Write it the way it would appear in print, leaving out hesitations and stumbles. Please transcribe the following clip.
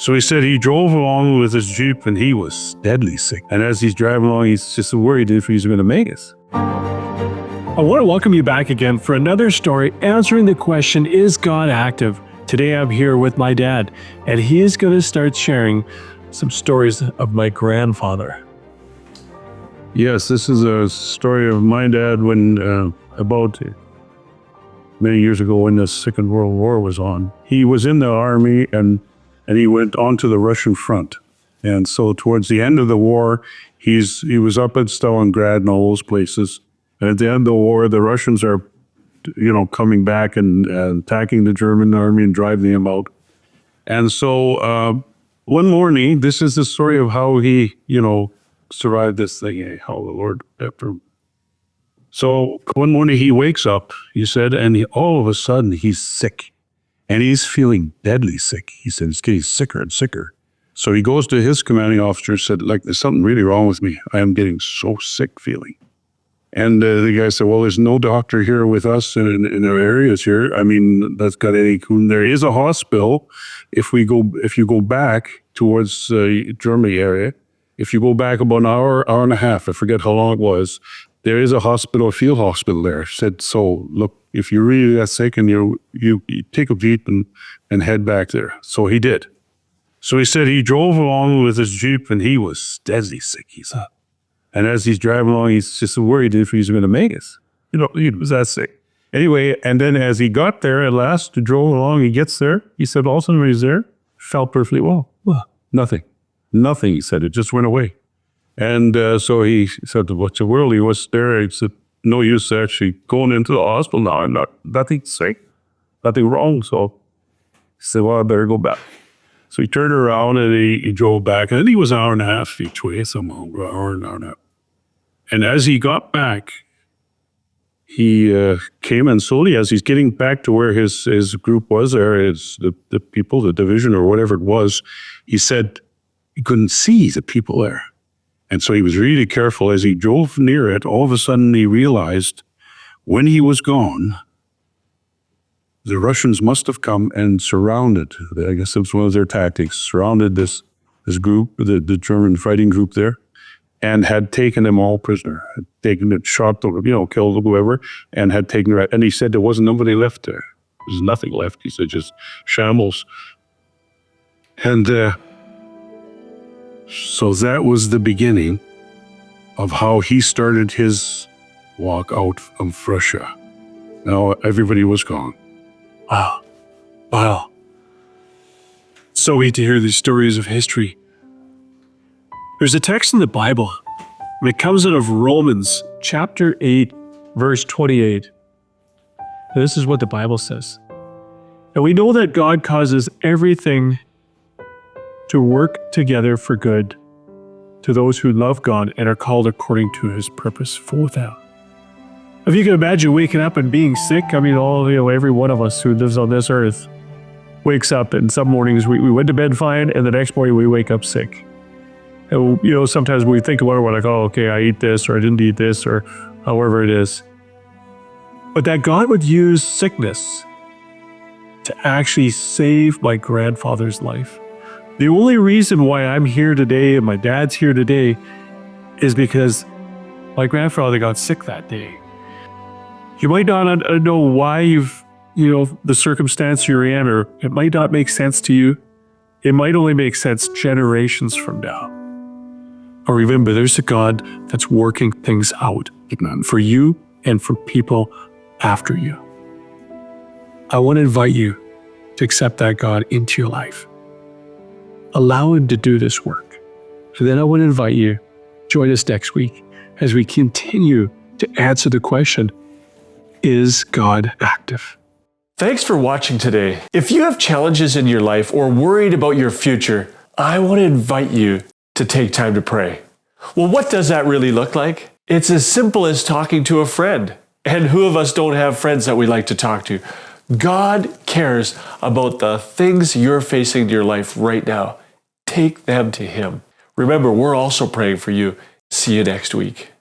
So he said he drove along with his Jeep and he was deadly sick. And as he's driving along, he's just worried if he's going to make it. I want to welcome you back again for another story answering the question, is God active? Today I'm here with my dad, and he is going to start sharing some stories of my grandfather. Yes, this is a story of my dad when about many years ago when the Second World War was on. He was in the army and he went on to the Russian front. And so towards the end of the war, he was up at Stalingrad and all those places. And at the end of the war, the Russians are, coming back and attacking the German army and driving them out. And so one morning, this is the story of how he, survived this thing, how the Lord kept him. So one morning he wakes up, he said, and all of a sudden he's sick. And he's feeling deadly sick. He said, it's getting sicker and sicker. So he goes to his commanding officer and said, there's something really wrong with me. I am getting so sick feeling. And the guy said, well, there's no doctor here with us in our areas here. I mean, that's got any, there is a hospital. If you go back towards Germany area, if you go back about an hour and a half, I forget how long it was, there is a hospital, a field hospital there. Said, so look, if you really got sick and you take a Jeep and head back there. So he did. So he said he drove along with his Jeep and he was deadly sick, he said. And as he's driving along, he's just worried if he's going to make it. He was that sick. Anyway, and then as he got there at last, to drove along, he gets there. He said all of a sudden when he's there, felt perfectly well. Nothing, he said. It just went away. And so he said, what's the world? He was there. He said, no use actually going into the hospital now. I'm nothing sick, nothing wrong. So he said, well, I better go back. So he turned around and he drove back. And he was an hour and a half each way, somehow, an hour and a half. And as he got back, he came and slowly, as he's getting back to where his group was, or the people, the division or whatever it was, he said he couldn't see the people there. And so he was really careful. As he drove near it, all of a sudden he realized when he was gone, the Russians must have come and surrounded, I guess it was one of their tactics, surrounded this group, the German fighting group there, and had taken them all prisoner, had taken it, shot them, killed them, whoever, and had taken them. And he said there wasn't nobody left there. There was nothing left. He said just shambles. And so that was the beginning of how he started his walk out of Russia. Now everybody was gone. Wow. So neat to hear these stories of history. There's a text in the Bible, and it comes out of Romans chapter 8, verse 28. And this is what the Bible says. And we know that God causes everything to work together for good to those who love God and are called according to his purpose for them. If you can imagine waking up and being sick, I mean, every one of us who lives on this earth wakes up, and some mornings we went to bed fine, and the next morning we wake up sick. And, sometimes we think about it, we're like, oh, okay, I ate this, or I didn't eat this, or however it is. But that God would use sickness to actually save my grandfather's life. The only reason why I'm here today and my dad's here today is because my grandfather got sick that day. You might not know why the circumstance you're in, or it might not make sense to you. It might only make sense generations from now. Or remember, there's a God that's working things out for you and for people after you. I want to invite you to accept that God into your life. Allow him to do this work. And then I want to invite you, join us next week as we continue to answer the question, is God active? Thanks for watching today. If you have challenges in your life or worried about your future, I want to invite you to take time to pray. Well, what does that really look like? It's as simple as talking to a friend. And who of us don't have friends that we like to talk to? God cares about the things you're facing in your life right now. Take them to him. Remember, we're also praying for you. See you next week.